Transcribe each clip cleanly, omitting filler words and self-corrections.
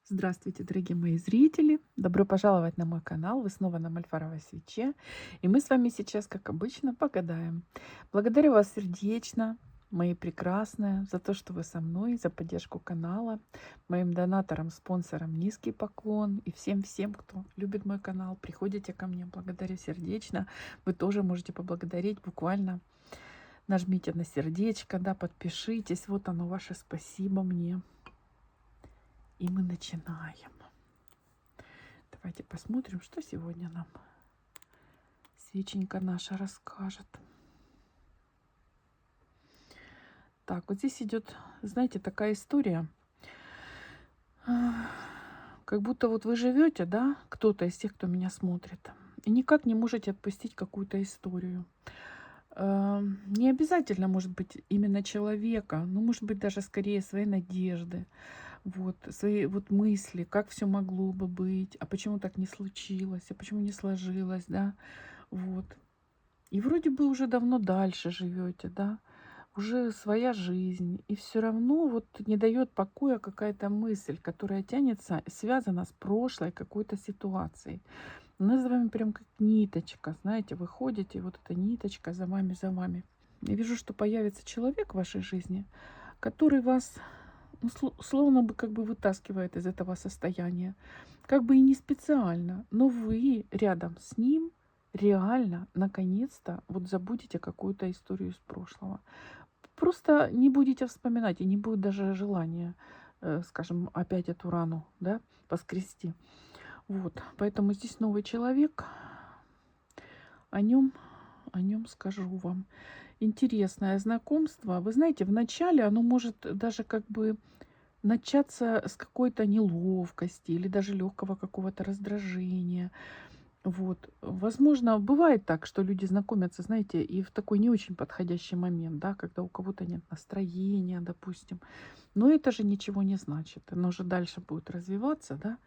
Здравствуйте, дорогие мои зрители! Добро пожаловать на мой канал. Вы снова на Мальфаровой свече. И мы с вами сейчас, как обычно, погадаем. Благодарю вас сердечно, мои прекрасные, за то, что вы со мной, за поддержку канала. Моим донаторам, спонсорам низкий поклон. И всем-всем, кто любит мой канал, приходите ко мне. Благодарю сердечно. Вы тоже можете поблагодарить буквально. Нажмите на сердечко, да, подпишитесь. Вот оно, ваше спасибо мне. И мы начинаем. Давайте посмотрим, что сегодня нам свеченька наша расскажет. Так, вот здесь идет, знаете, такая история. Как будто вот вы живете, да, кто-то из тех, кто меня смотрит, и никак не можете отпустить какую-то историю. Не обязательно, может быть, именно человека, но, может быть, даже скорее свои надежды, вот, свои вот мысли, как все могло бы быть, а почему так не случилось, а почему не сложилось, да, вот. И вроде бы уже давно дальше живете, да, уже своя жизнь, и все равно вот не дает покоя какая-то мысль, которая тянется, связана с прошлой какой-то ситуацией. Она за вами прям как ниточка, знаете, вы ходите, и вот эта ниточка за вами, за вами. Я вижу, что появится человек в вашей жизни, который вас ну, словно бы как бы вытаскивает из этого состояния. Как бы и не специально, но вы рядом с ним реально, наконец-то, вот забудете какую-то историю из прошлого. Просто не будете вспоминать, и не будет даже желания, скажем, опять эту рану, да, поскрести. Вот, поэтому здесь новый человек, о нем, о нем скажу вам. Интересное знакомство. Вы знаете, вначале оно может даже как бы начаться с какой-то неловкости или даже легкого какого-то раздражения. Вот. Возможно, бывает так, что люди знакомятся, знаете, и в такой не очень подходящий момент, да, когда у кого-то нет настроения, допустим. Но это же ничего не значит. Оно же дальше будет развиваться, да,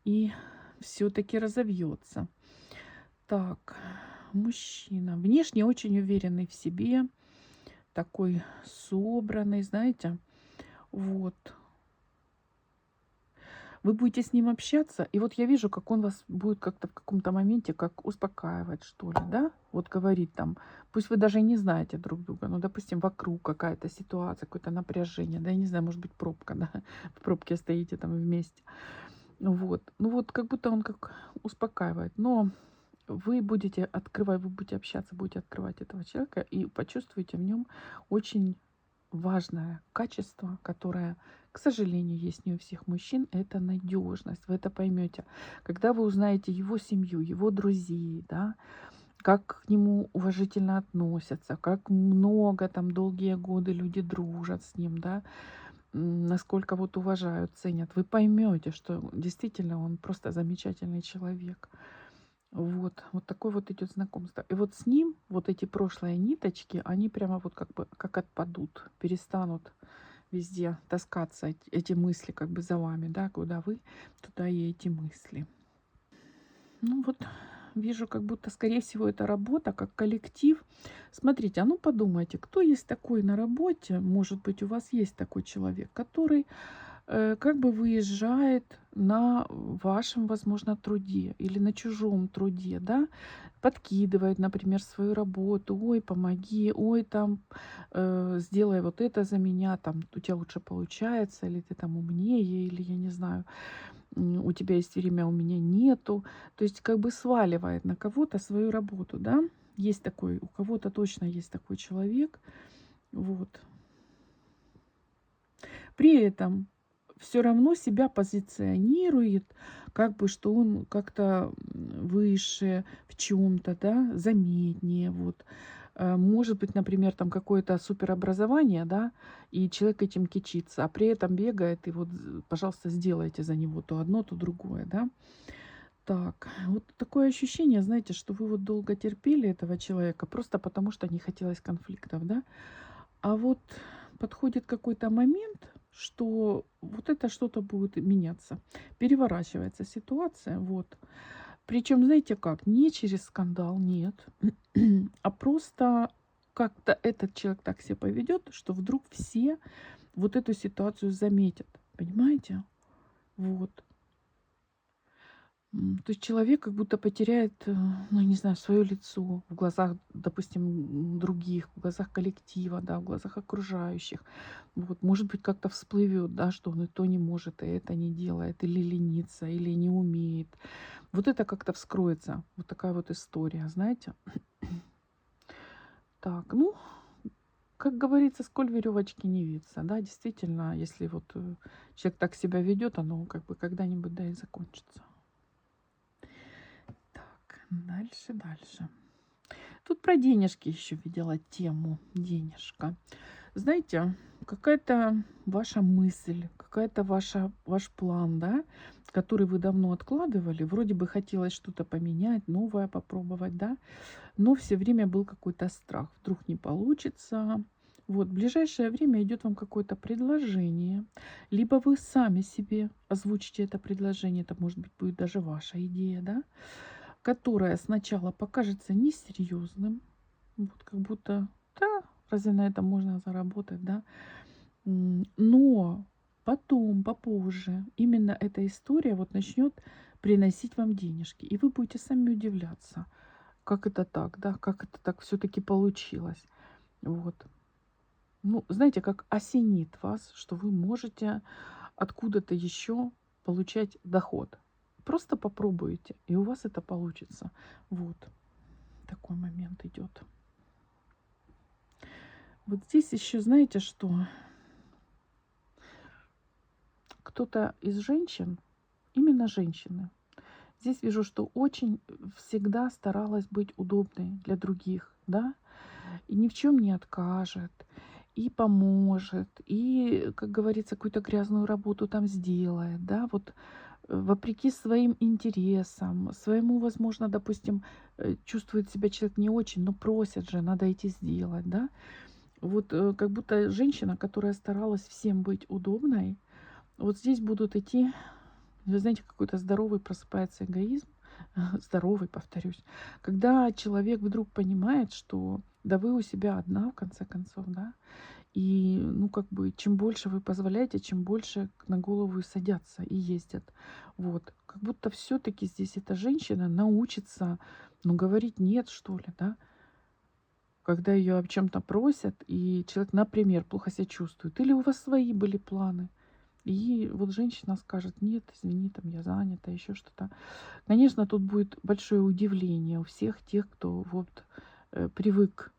и все-таки разовьется. Так, мужчина. Внешне очень уверенный в себе, такой собранный, знаете. Вот. Вы будете с ним общаться, и вот я вижу, как он вас будет как-то в каком-то моменте как успокаивать, что ли, да? Вот говорит там, пусть вы даже и не знаете друг друга, но, допустим, вокруг какая-то ситуация, какое-то напряжение, да, я не знаю, может быть, пробка, да, в пробке стоите там вместе. Вот. Ну вот как будто он как успокаивает, но вы будете открывать, вы будете общаться, будете открывать этого человека и почувствуете в нем очень важное качество, которое, к сожалению, есть не у всех мужчин, это надежность. Вы это поймете, когда вы узнаете его семью, его друзей, да, как к нему уважительно относятся, как много там долгие годы люди дружат с ним, да, насколько вот уважают, ценят. Вы поймете, что действительно он просто замечательный человек. Вот, вот такое вот идет знакомство. И вот с ним вот эти прошлые ниточки, они прямо вот как бы как отпадут, перестанут везде таскаться эти мысли как бы за вами, да, куда вы, туда и эти мысли. Ну вот, вижу, как будто, скорее всего, это работа, как коллектив. Смотрите, а ну подумайте, кто есть такой на работе, может быть, у вас есть такой человек, который как бы выезжает на вашем, возможно, труде или на чужом труде, да, подкидывает, например, свою работу, ой, помоги, ой, там, сделай вот это за меня, там, у тебя лучше получается, или ты там умнее, или я не знаю, у тебя есть время, у меня нету. То есть как бы сваливает на кого-то свою работу, да. Есть такой, у кого-то точно есть такой человек. Вот. При этом все равно себя позиционирует, как бы, что он как-то выше в чем то да, заметнее. Вот. Может быть, например, там какое-то суперобразование, да, и человек этим кичится, а при этом бегает, и вот, пожалуйста, сделайте за него то одно, то другое, да. Так, вот такое ощущение, знаете, что вы вот долго терпели этого человека просто потому, что не хотелось конфликтов, да. А вот подходит какой-то момент, что вот это что-то будет меняться. Переворачивается ситуация, вот. Причем, знаете как, не через скандал, нет, а просто как-то этот человек так себя поведет, что вдруг все вот эту ситуацию заметят. Понимаете? Вот. То есть человек как будто потеряет, ну, не знаю, свое лицо в глазах, допустим, других, в глазах коллектива, да, в глазах окружающих. Вот, может быть, как-то всплывет, да, что он и то не может, и это не делает, или ленится, или не умеет. Вот это как-то вскроется. Вот такая вот история, знаете. Так, ну, как говорится, сколь веревочки не виться, да, действительно, если вот человек так себя ведет, оно как бы когда-нибудь, да, и закончится. Так, дальше, дальше. Тут про денежки еще видела тему. Денежка. Знаете, какая-то ваша мысль, какая-то ваш план, да, который вы давно откладывали. Вроде бы хотелось что-то поменять, новое попробовать, да, но все время был какой-то страх. Вдруг не получится. Вот, в ближайшее время идет вам какое-то предложение. Либо вы сами себе озвучите это предложение, это может быть будет даже ваша идея, да, которое сначала покажется несерьезным, вот как будто, да, разве на этом можно заработать, да? Но потом, попозже, именно эта история вот начнет приносить вам денежки, и вы будете сами удивляться, как это так, да, как это так все-таки получилось. Вот. Ну, знаете, как осенит вас, что вы можете откуда-то еще получать доход. Просто попробуйте, и у вас это получится. Вот. Такой момент идет. Вот здесь еще, знаете, что кто-то из женщин, именно женщины, здесь вижу, что очень всегда старалась быть удобной для других, да, и ни в чем не откажет, и поможет, и, как говорится, какую-то грязную работу там сделает, да, вот вопреки своим интересам, своему, возможно, допустим, чувствует себя человек не очень, но просит же, надо идти сделать, да. Вот как будто женщина, которая старалась всем быть удобной, вот здесь будут идти, вы знаете, какой-то здоровый просыпается эгоизм, здоровый, повторюсь, когда человек вдруг понимает, что да вы у себя одна, в конце концов, да, и, ну, как бы, чем больше вы позволяете, чем больше на голову и садятся и ездят. Вот. Как будто все-таки здесь эта женщина научится, ну, говорить нет, что ли, да, когда ее о чем-то просят, и человек, например, плохо себя чувствует, или у вас свои были планы, и вот женщина скажет: нет, извини, там я занята, еще что-то. Конечно, тут будет большое удивление у всех тех, кто вот привык,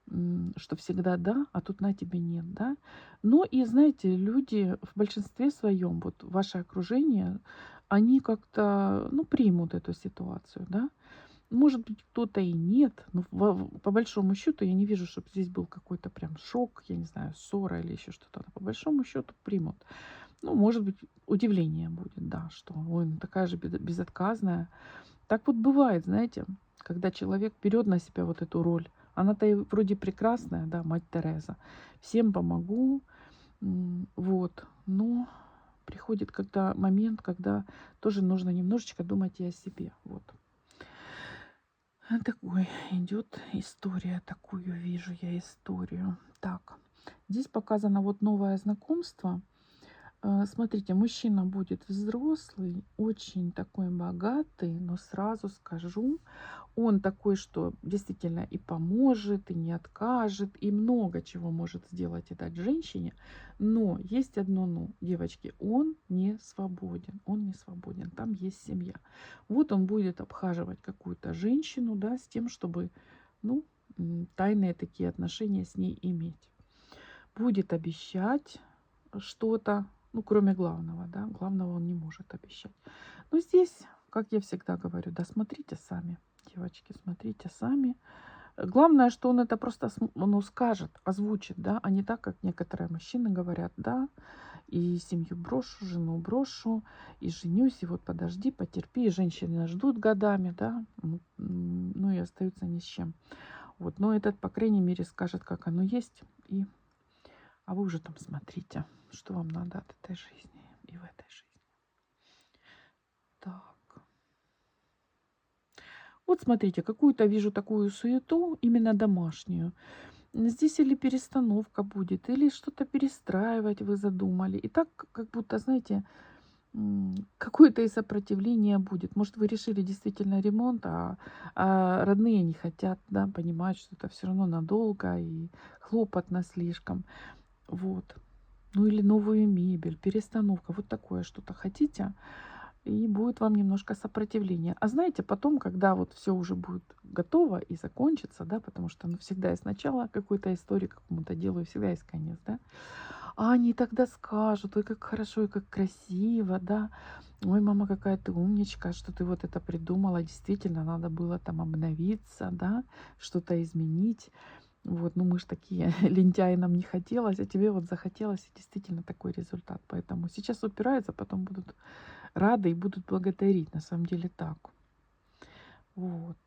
что всегда да, а тут на тебе нет, да. Но и знаете, люди в большинстве своем, вот ваше окружение, они как-то, ну, примут эту ситуацию, да. Может быть, кто-то и нет, но по большому счету я не вижу, чтобы здесь был какой-то прям шок, я не знаю, ссора или еще что-то. По большому счету примут. Ну, может быть, удивление будет, да, что ой, ну такая же безотказная. Так вот бывает, знаете, когда человек берет на себя вот эту роль. Она-то и вроде прекрасная, да, мать Тереза. Всем помогу, вот. Но приходит когда момент, когда тоже нужно немножечко думать и о себе. Вот. Такой идет история, такую вижу я историю. Так, здесь показано вот новое знакомство. Смотрите, мужчина будет взрослый, очень такой богатый, но сразу скажу, он такой, что действительно и поможет, и не откажет, и много чего может сделать и дать женщине. Но есть одно но, девочки, он не свободен, он не свободен, там есть семья. Вот он будет обхаживать какую-то женщину, да, с тем, чтобы, ну, тайные такие отношения с ней иметь. Будет обещать что-то, ну, кроме главного, да, главного он не может обещать. Но здесь, как я всегда говорю, да, смотрите сами, девочки, смотрите сами. Главное, что он это просто, ну, скажет, озвучит, да, а не так, как некоторые мужчины говорят, да, и семью брошу, жену брошу, и женюсь, и вот подожди, потерпи, и женщины ждут годами, да, ну и остаются ни с чем. Вот, но этот, по крайней мере, скажет, как оно есть, и а вы уже там смотрите, что вам надо от этой жизни и в этой жизни. Так. Вот смотрите, какую-то вижу такую суету, именно домашнюю. Здесь или перестановка будет, или что-то перестраивать вы задумали. И так, как будто, знаете, какое-то и сопротивление будет. Может, вы решили действительно ремонт, а родные не хотят, да, понимают, что это все равно надолго и хлопотно слишком. Вот. Ну или новую мебель, перестановка, вот такое что-то хотите, и будет вам немножко сопротивление. А знаете, потом, когда вот все уже будет готово и закончится, да, потому что ну, всегда есть начало какой-то истории, какому-то делу, и всегда есть конец, да, а они тогда скажут: ой, как хорошо и как красиво, да. Ой, мама, какая ты умничка, что ты вот это придумала. Действительно, надо было там обновиться, да, что-то изменить. Вот, ну мы ж такие лентяи, нам не хотелось, а тебе вот захотелось, и действительно такой результат. Поэтому сейчас упираются, потом будут рады и будут благодарить. На самом деле так. Вот.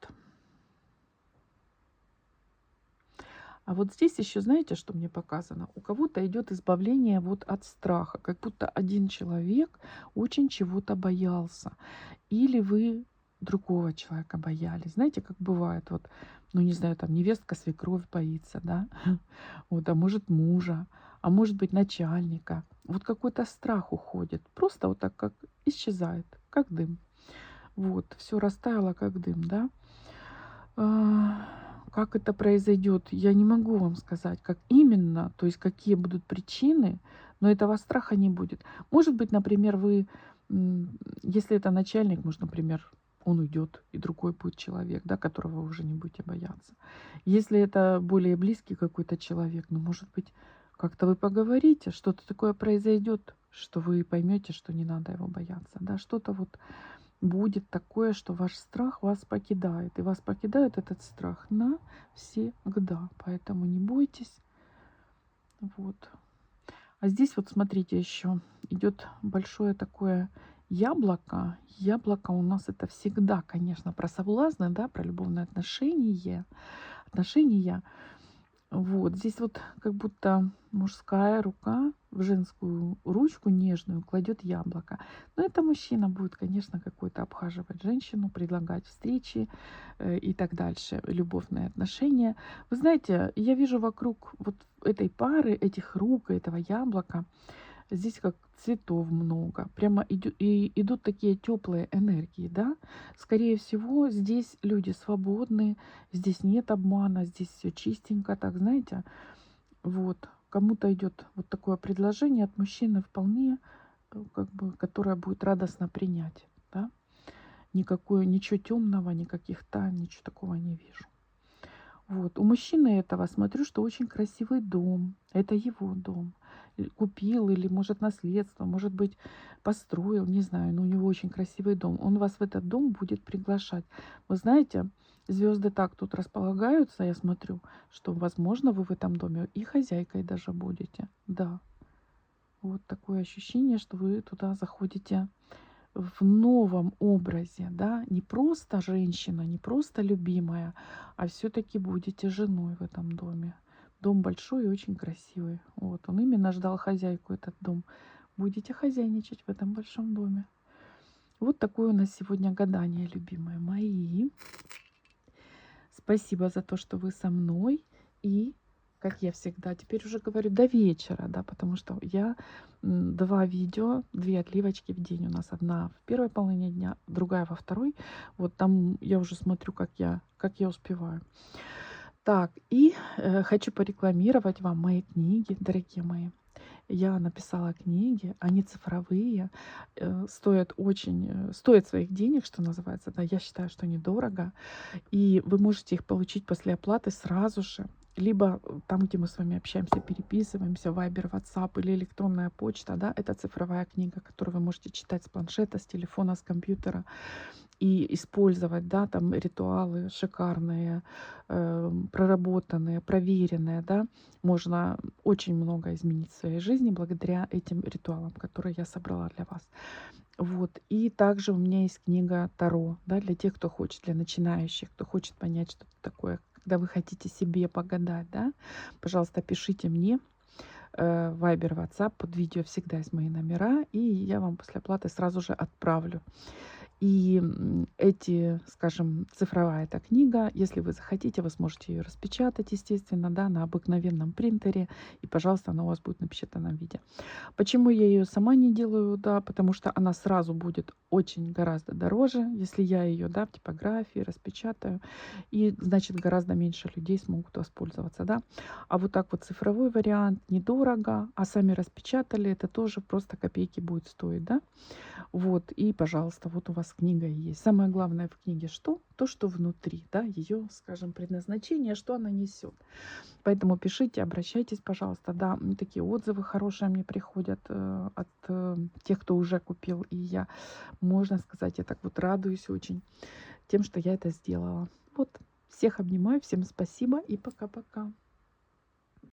А вот здесь еще, знаете, что мне показано? У кого-то идет избавление вот от страха, как будто один человек очень чего-то боялся. Или вы другого человека боялись. Знаете, как бывает, вот, ну не знаю, там невестка свекровь боится, да, вот, а может мужа, а может быть начальника. Вот какой-то страх уходит, просто вот так как исчезает, как дым. Вот, все растаяло, как дым, да. А, Как это произойдет, я не могу вам сказать, как именно, то есть какие будут причины, но этого страха не будет. Может быть, например, вы, если это начальник, может, например, он уйдет, и другой будет человек, да, которого вы уже не будете бояться. Если это более близкий какой-то человек, ну, может быть, как-то вы поговорите, что-то такое произойдет, что вы поймете, что не надо его бояться, да, что-то вот будет такое, что ваш страх вас покидает. И вас покидает этот страх навсегда. Поэтому не бойтесь. Вот. А здесь вот смотрите еще идет большое такое яблоко. Яблоко у нас это всегда, конечно, про соблазны, да, про любовные отношения. Отношения. Вот здесь вот как будто мужская рука в женскую ручку нежную кладет яблоко. Но это мужчина будет, конечно, какой-то обхаживать женщину, предлагать встречи и так дальше, любовные отношения. Вы знаете, я вижу вокруг вот этой пары, этих рук, этого яблока, здесь как цветов много. Прямо идут такие теплые энергии, да. Скорее всего, здесь люди свободны, здесь нет обмана, здесь все чистенько, так знаете. Вот. Кому-то идет вот такое предложение от мужчины вполне, как бы, которое будет радостно принять, да. Никакое, ничего темного, никаких тайн, ничего такого не вижу. Вот. У мужчины этого смотрю, что очень красивый дом. Это его дом. Купил или, может, наследство, может быть, построил, не знаю, но у него очень красивый дом. Он вас в этот дом будет приглашать. Вы знаете, звезды так тут располагаются, я смотрю, что, возможно, вы в этом доме и хозяйкой даже будете. Да, вот такое ощущение, что вы туда заходите в новом образе, да, не просто женщина, не просто любимая, а все-таки будете женой в этом доме. Дом большой и очень красивый. Вот, он именно ждал хозяйку, этот дом. Будете хозяйничать в этом большом доме. Вот такое у нас сегодня гадание, любимые мои. Спасибо за то, что вы со мной. И, как я всегда, теперь уже говорю до вечера, да, потому что я 2 видео, 2 отливочки в день у нас. Одна в первой половине дня, другая во второй. Вот там я уже смотрю, как я успеваю. Так, и хочу порекламировать вам мои книги, дорогие мои. Я написала книги, они цифровые, стоят своих денег, что называется. Да, я считаю, что недорого. И вы можете их получить после оплаты сразу же. Либо там, где мы с вами общаемся, переписываемся, Viber, WhatsApp или электронная почта, да, это цифровая книга, которую вы можете читать с планшета, с телефона, с компьютера и использовать, да, там ритуалы шикарные, проработанные, проверенные, да. Можно очень много изменить в своей жизни благодаря этим ритуалам, которые я собрала для вас. Вот. И также у меня есть книга Таро, да, для тех, кто хочет, для начинающих, кто хочет понять, что это такое, когда вы хотите себе погадать, да. Пожалуйста, пишите мне Viber, WhatsApp, под видео всегда есть мои номера, и я вам после оплаты сразу же отправлю. И эти, скажем, цифровая эта книга, если вы захотите, вы сможете ее распечатать, естественно, да, на обыкновенном принтере, и, пожалуйста, она у вас будет в напечатанном виде. Почему я ее сама не делаю, да, потому что она сразу будет очень гораздо дороже, если я ее, да, в типографии распечатаю, и, значит, гораздо меньше людей смогут воспользоваться, да. А вот так вот цифровой вариант недорого, а сами распечатали, это тоже просто копейки будет стоить, да. Вот, и, пожалуйста, вот у вас книга есть. Самое главное в книге что? То, что внутри, да, ее, скажем, предназначение, что она несет. Поэтому пишите, обращайтесь, пожалуйста. Да, такие отзывы хорошие мне приходят от тех, кто уже купил. И я, можно сказать, я так вот радуюсь очень тем, что я это сделала. Вот, всех обнимаю, всем спасибо и пока-пока.